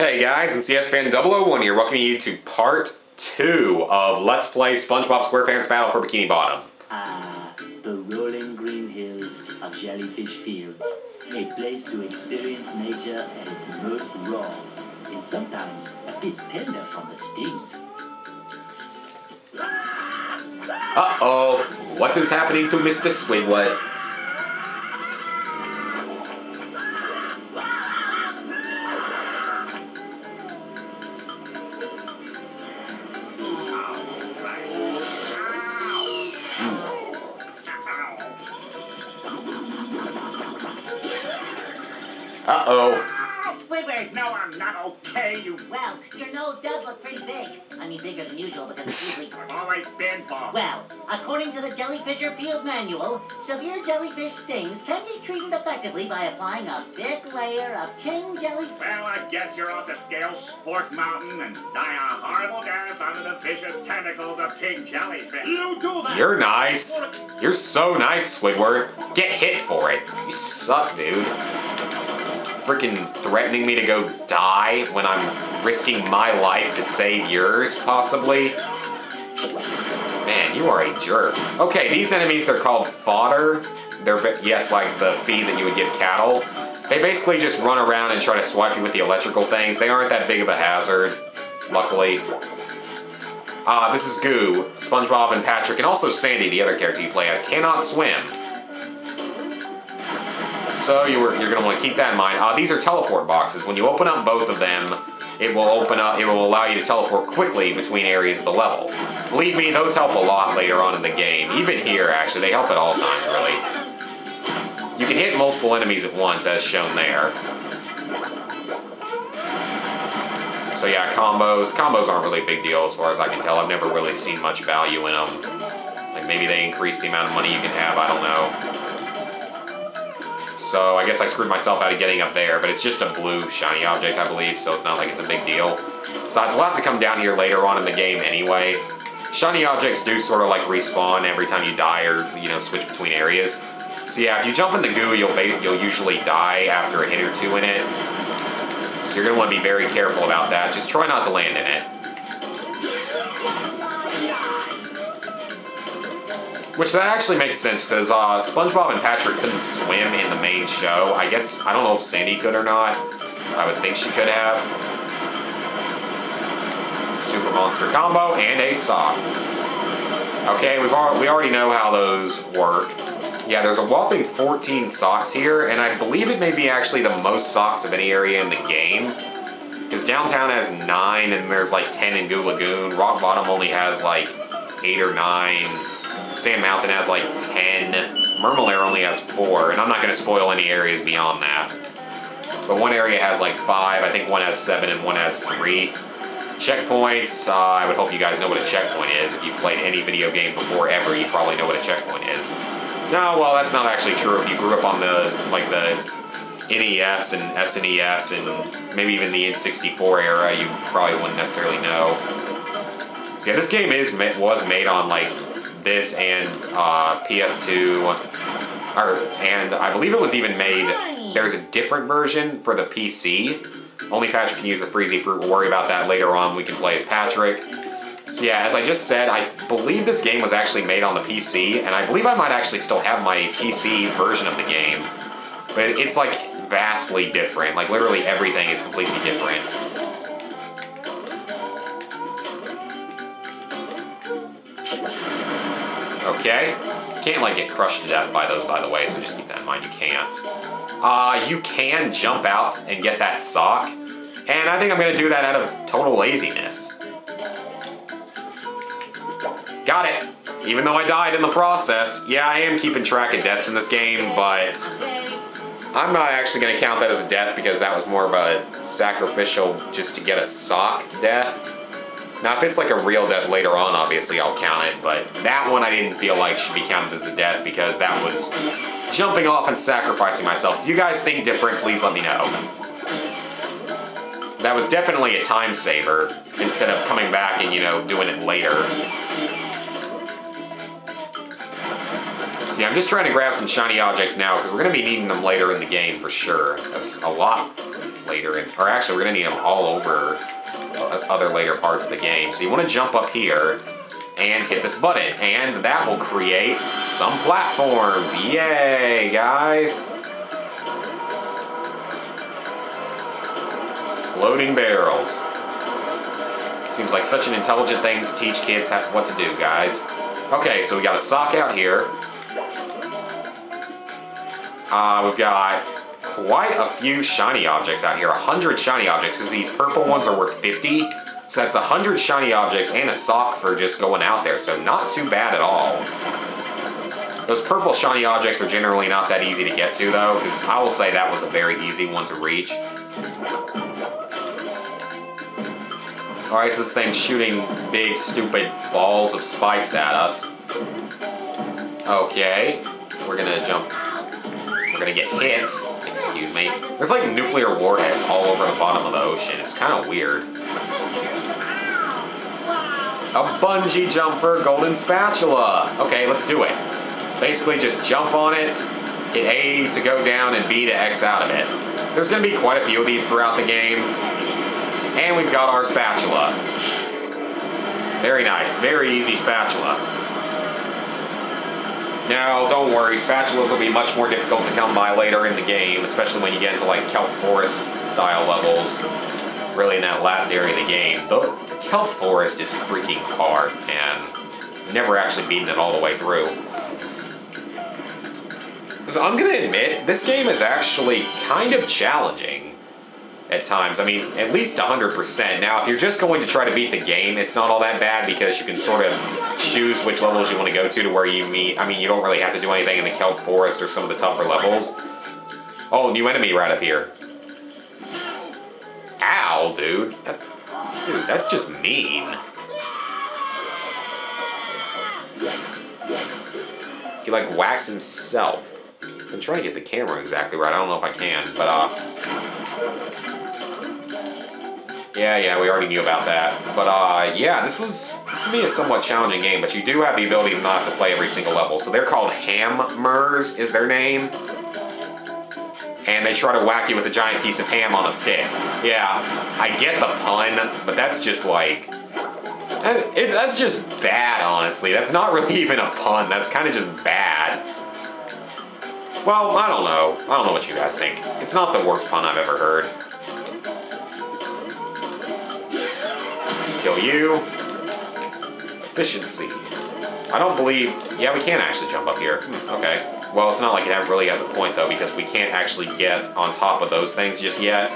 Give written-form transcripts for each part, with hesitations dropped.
Hey guys, it's CS-Fan001 here, welcoming you to part 2 of Let's Play SpongeBob SquarePants Battle for Bikini Bottom. The rolling green hills of Jellyfish Fields, a place to experience nature at its most raw, and sometimes a bit tender from the stings. Uh-oh, what is happening to Mr. Squidward? Uh-oh. Squidward! No, I'm not okay, you... Well, your nose does look pretty big. I mean, bigger than usual because it's usually... I've always been, Bob. Well, according to the Jellyfisher Field Manual, severe jellyfish stings can be treated effectively by applying a thick layer of king jellyfish... Well, I guess you're off to scale Sport Mountain and die a horrible death under the vicious tentacles of King Jellyfish. You do that! You're nice. You're so nice, Squidward. Get hit for it. You suck, dude. Freaking threatening me to go die when I'm risking my life to save yours, possibly? Man, you are a jerk. Okay, these enemies, they're called fodder. They're, yes, like the feed that you would give cattle. They basically just run around and try to swipe you with the electrical things. They aren't that big of a hazard, luckily. This is Goo. SpongeBob and Patrick, and also Sandy, the other character you play as, cannot swim. So you're going to want to keep that in mind. These are teleport boxes. When you open up both of them, it will allow you to teleport quickly between areas of the level. Believe me, those help a lot later on in the game. Even here, actually, they help at all times, really. You can hit multiple enemies at once, as shown there. So yeah, combos. Combos aren't really a big deal as far as I can tell. I've never really seen much value in them. Like maybe they increase the amount of money you can have, I don't know. So I guess I screwed myself out of getting up there, but it's just a blue shiny object, I believe, so it's not like it's a big deal. Besides, we'll have to come down here later on in the game anyway. Shiny objects do sort of like respawn every time you die or, you know, switch between areas. So yeah, if you jump in the goo, you'll usually die after a hit or two in it. So you're going to want to be very careful about that. Just try not to land in it. Which that actually makes sense, because SpongeBob and Patrick couldn't swim in the main show. I guess, I don't know if Sandy could or not. I would think she could have. Super Monster combo and a sock. Okay, we already know how those work. Yeah, there's a whopping 14 socks here, and I believe it may be actually the most socks of any area in the game. Because Downtown has 9, and there's like 10 in Goo Lagoon. Rock Bottom only has like 8 or 9. Sand Mountain has like 10. Murmelair only has 4, and I'm not going to spoil any areas beyond that. But one area has like 5, I think one has 7 and one has 3. Checkpoints, I would hope you guys know what a checkpoint is. If you've played any video game before ever, you probably know what a checkpoint is. No, well, that's not actually true. If you grew up on the NES and SNES and maybe even the N64 era, you probably wouldn't necessarily know. So yeah, this game was made on like this and PS2, and I believe it was even made, there's a different version for the PC. Only Patrick can use the Freezy Fruit. We'll worry about that later on. We can play as Patrick. So yeah, as I just said, I believe this game was actually made on the PC, and I believe I might actually still have my PC version of the game. But it's like vastly different. Like literally everything is completely different. Okay, can't like get crushed to death by those, by the way, so just keep that in mind, you can't. You can jump out and get that sock, and I think I'm going to do that out of total laziness. Got it! Even though I died in the process. Yeah, I am keeping track of deaths in this game, but I'm not actually going to count that as a death because that was more of a sacrificial just to get a sock death. Now, if it's like a real death later on, obviously I'll count it, but that one I didn't feel like should be counted as a death because that was jumping off and sacrificing myself. If you guys think different, please let me know. That was definitely a time saver instead of coming back and, you know, doing it later. See, I'm just trying to grab some shiny objects now because we're going to be needing them later in the game for sure. That's a lot later, or actually we're gonna need them all over other later parts of the game. So you want to jump up here and hit this button, and that will create some platforms. Yay, guys! Floating barrels. Seems like such an intelligent thing to teach kids what to do, guys. Okay, so we got a sock out here. We've got quite a few shiny objects out here. 100 shiny objects, because these purple ones are worth 50. So that's 100 shiny objects and a sock for just going out there. So not too bad at all. Those purple shiny objects are generally not that easy to get to, though, because I will say that was a very easy one to reach. Alright, so this thing's shooting big, stupid balls of spikes at us. Okay, we're gonna jump. We're gonna get hit. Excuse me. There's like nuclear warheads all over the bottom of the ocean. It's kind of weird. A bungee jumper golden spatula. Okay, let's do it. Basically just jump on it, hit A to go down and B to X out of it. There's gonna be quite a few of these throughout the game. And we've got our spatula. Very nice, very easy spatula. Now, don't worry, spatulas will be much more difficult to come by later in the game, especially when you get into like kelp forest style levels. Really in that last area of the game. The kelp forest is freaking hard, and never actually beaten it all the way through. So I'm gonna admit, this game is actually kind of challenging at times. I mean, at least 100%. Now, if you're just going to try to beat the game, it's not all that bad because you can sort of choose which levels you want to go to where you meet. I mean, you don't really have to do anything in the kelp forest or some of the tougher levels. Oh, new enemy right up here. Ow, dude. Dude, that's just mean. He like whacks himself. I'm trying to get the camera exactly right. I don't know if I can, but yeah, we already knew about that. But yeah, this can be a somewhat challenging game, but you do have the ability not to play every single level. So they're called hammers, is their name. And they try to whack you with a giant piece of ham on a stick. Yeah, I get the pun, but that's just like... that's just bad, honestly. That's not really even a pun. That's kind of just bad. Well, I don't know. I don't know what you guys think. It's not the worst pun I've ever heard. Kill you. Efficiency. I don't believe... Yeah, we can actually jump up here. Okay. Well, it's not like it really has a point, though, because we can't actually get on top of those things just yet.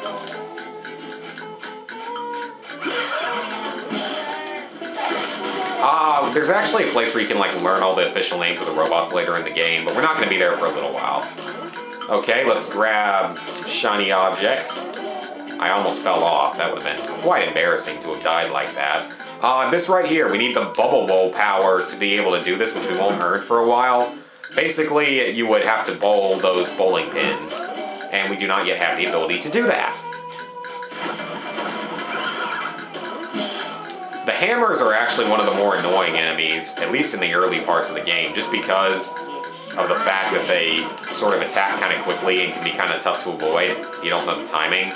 There's actually a place where you can, like, learn all the official names of the robots later in the game, but we're not going to be there for a little while. Okay, let's grab some shiny objects. I almost fell off. That would have been quite embarrassing to have died like that. This right here, we need the bubble bowl power to be able to do this, which we won't earn for a while. Basically, you would have to bowl those bowling pins, and we do not yet have the ability to do that. The hammers are actually one of the more annoying enemies, at least in the early parts of the game, just because of the fact that they sort of attack kind of quickly and can be kind of tough to avoid if you don't know the timing.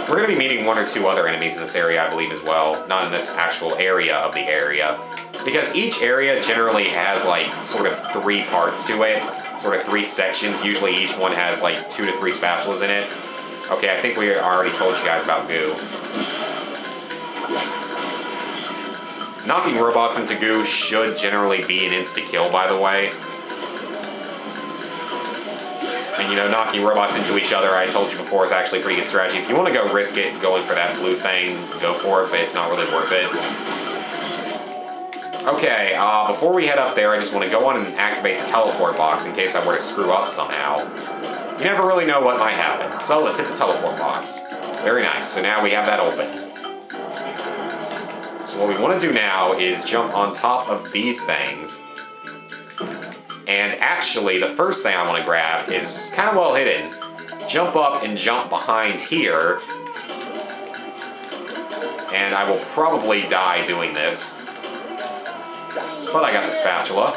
We're going to be meeting one or two other enemies in this area, I believe, as well. Not in this actual area of the area. Because each area generally has, like, sort of 3 parts to it. Sort of 3 sections. Usually each one has, like, 2 to 3 spatulas in it. Okay, I think we already told you guys about goo. Knocking robots into goo should generally be an insta-kill, by the way. And, you know, knocking robots into each other, I told you before, is actually a pretty good strategy. If you want to go risk it going for that blue thing, go for it, but it's not really worth it. Okay, before we head up there, I just want to go on and activate the teleport box in case I were to screw up somehow. You never really know what might happen. So let's hit the teleport box. Very nice. So now we have that opened. So what we want to do now is jump on top of these things. And actually, the first thing I want to grab is kind of well hidden. Jump up and jump behind here. And I will probably die doing this. But I got the spatula.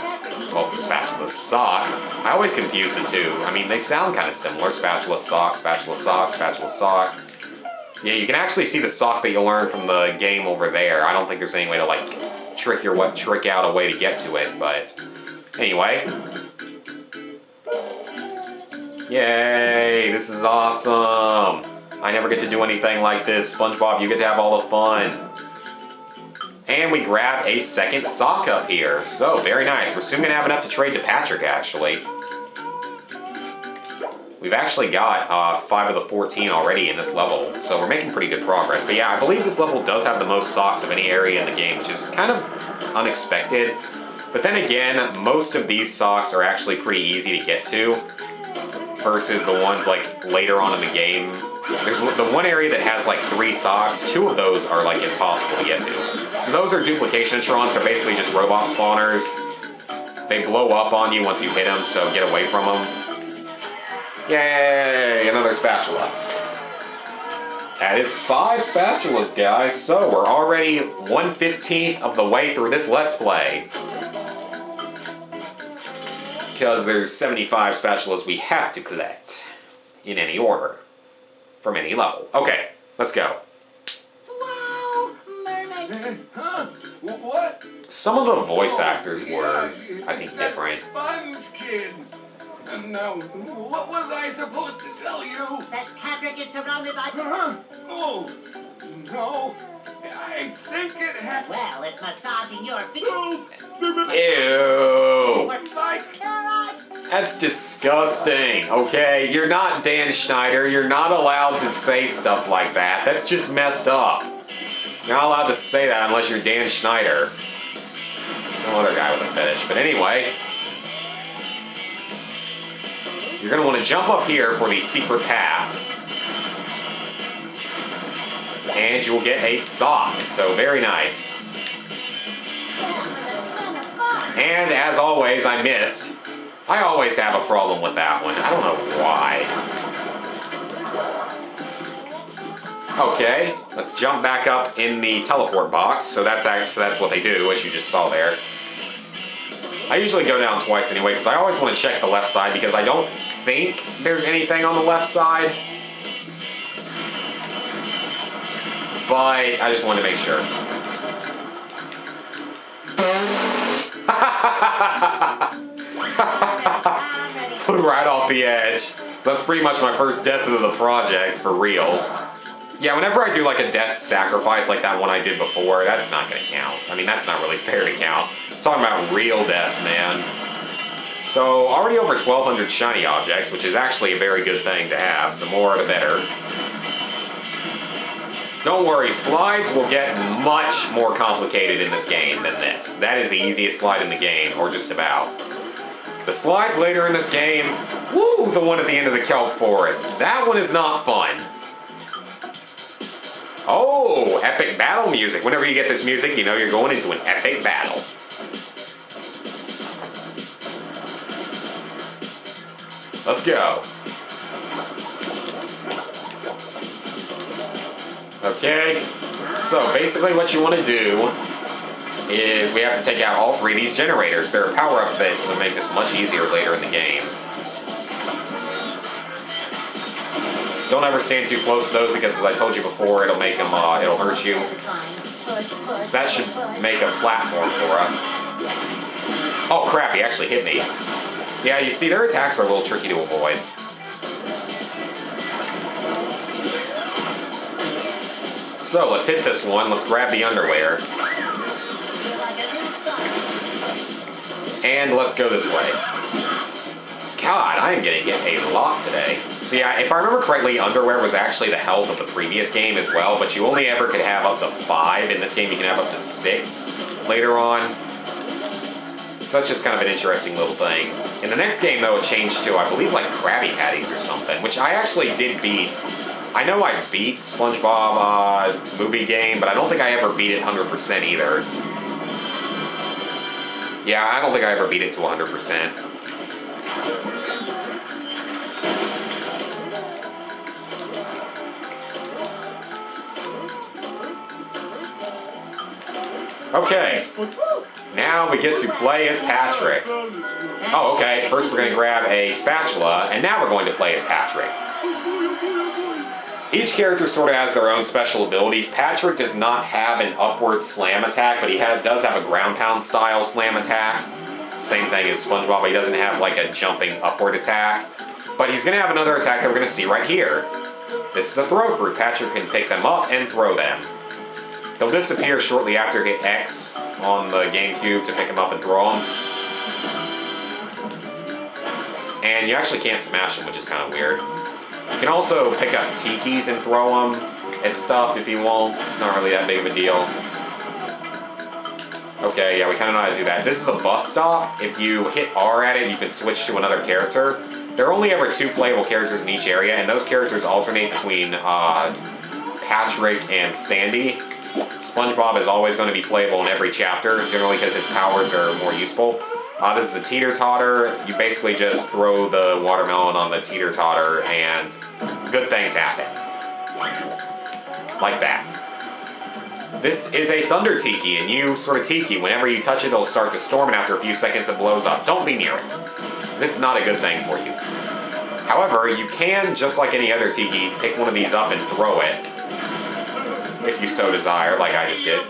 Well, the spatula sock. I always confuse the two. I mean, they sound kind of similar. Spatula sock, spatula sock, spatula sock. Yeah, you can actually see the sock that you learned from the game over there. I don't think there's any way to, like, trick out a way to get to it, but... Anyway. Yay, this is awesome. I never get to do anything like this. SpongeBob, you get to have all the fun. And we grab a second sock up here. So, very nice. We're soon going to have enough to trade to Patrick, actually. We've actually got 5 of the 14 already in this level, so we're making pretty good progress. But yeah, I believe this level does have the most socks of any area in the game, which is kind of unexpected. But then again, most of these socks are actually pretty easy to get to, versus the ones like later on in the game. There's the one area that has like 3 socks. 2 of those are like impossible to get to. So those are duplication-trons. They're basically just robot spawners. They blow up on you once you hit them, so get away from them. Yay! Another spatula. That is 5 spatulas, guys. So we're already 1/15 of the way through this Let's Play. Because there's 75 spatulas we have to collect. In any order. From any level. Okay, let's go. Wow, mermaid. Huh? What? Some of the voice actors were, I think, different. Sponge Kid. Now, what was I supposed to tell you? That Patrick is surrounded by... Huh? Oh, no. I think it had... Well, it's massaging your feet. Ew! Like... That's disgusting, okay? You're not Dan Schneider. You're not allowed to say stuff like that. That's just messed up. You're not allowed to say that unless you're Dan Schneider. Some other guy with a fetish. But anyway... You're going to want to jump up here for the secret path. And you will get a sock. So, very nice. And, as always, I missed. I always have a problem with that one. I don't know why. Okay, let's jump back up in the teleport box. So that's what they do, as you just saw there. I usually go down twice anyway, because I always want to check the left side, because I don't think there's anything on the left side. But I just wanted to make sure. Flew right off the edge. So that's pretty much my first death of the project, for real. Yeah, whenever I do like a death sacrifice like that one I did before, that's not going to count. I mean, that's not really fair to count. I'm talking about real deaths, man. So, already over 1,200 shiny objects, which is actually a very good thing to have. The more, the better. Don't worry, slides will get much more complicated in this game than this. That is the easiest slide in the game, or just about. The slides later in this game, woo, the one at the end of the kelp forest. That one is not fun. Oh, epic battle music. Whenever you get this music, you know you're going into an epic battle. Let's go. Okay, so basically what you want to do is we have to take out all 3 of these generators. There are power-ups that will make this much easier later in the game. Don't ever stand too close to those because, as I told you before, it'll make them, it'll hurt you. So that should make a platform for us. Oh crap, he actually hit me. Yeah, you see, their attacks are a little tricky to avoid. So, let's hit this one. Let's grab the underwear. And let's go this way. God, I am getting a lot today. So yeah, if I remember correctly, underwear was actually the health of the previous game as well, but you only ever could have up to 5. In this game, you can have up to 6 later on. So that's just kind of an interesting little thing. In the next game, though, it changed to, I believe, like Krabby Patties or something, which I actually did beat. I know I beat Spongebob movie game, but I don't think I ever beat it 100% either. Yeah, I don't think I ever beat it to 100%. Okay. Now we get to play as Patrick. Oh, okay. First we're going to grab a spatula, and now we're going to play as Patrick. Each character sort of has their own special abilities. Patrick does not have an upward slam attack, but he does have a ground pound style slam attack. Same thing as Spongebob, but he doesn't have like a jumping upward attack. But he's going to have another attack that we're going to see right here. This is a throw fruit. Patrick can pick them up and throw them. He'll disappear shortly after hit X on the GameCube to pick him up and throw him. And you actually can't smash him, which is kind of weird. You can also pick up tikis and throw them at stuff if you want. It's not really that big of a deal. Okay, yeah, we kind of know how to do that. This is a bus stop. If you hit R at it, you can switch to another character. There are only ever 2 playable characters in each area, and those characters alternate between Patrick and Sandy. SpongeBob is always going to be playable in every chapter, generally because his powers are more useful. This is a teeter-totter. You basically just throw the watermelon on the teeter-totter and good things happen. Like that. This is a thunder tiki, and you sort of tiki. Whenever you touch it, it'll start to storm, and after a few seconds it blows up. Don't be near it, because it's not a good thing for you. However, you can, just like any other tiki, pick one of these up and throw it, if you so desire, like I just did.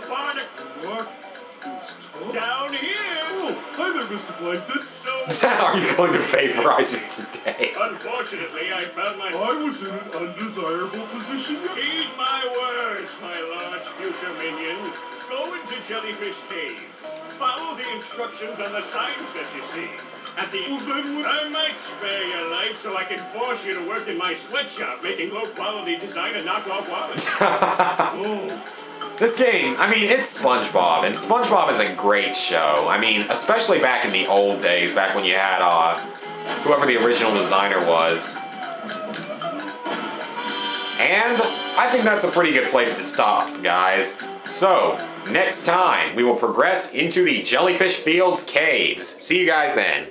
Down here! Oh, hi there, Mr. Plankton. Are you going to vaporize me today? Unfortunately, I found my... I was in an undesirable position. Heed my words, my large future minion. Go into Jellyfish Cave. Follow the instructions on the signs that you see. At the Well, then what... I might spare your life so I can force you to work in my sweatshop, making low-quality design and knockoff wallets. Oh, This game, I mean, it's SpongeBob, and SpongeBob is a great show. I mean, especially back in the old days, back when you had whoever the original designer was. And I think that's a pretty good place to stop, guys. So, next time, we will progress into the Jellyfish Fields Caves. See you guys then.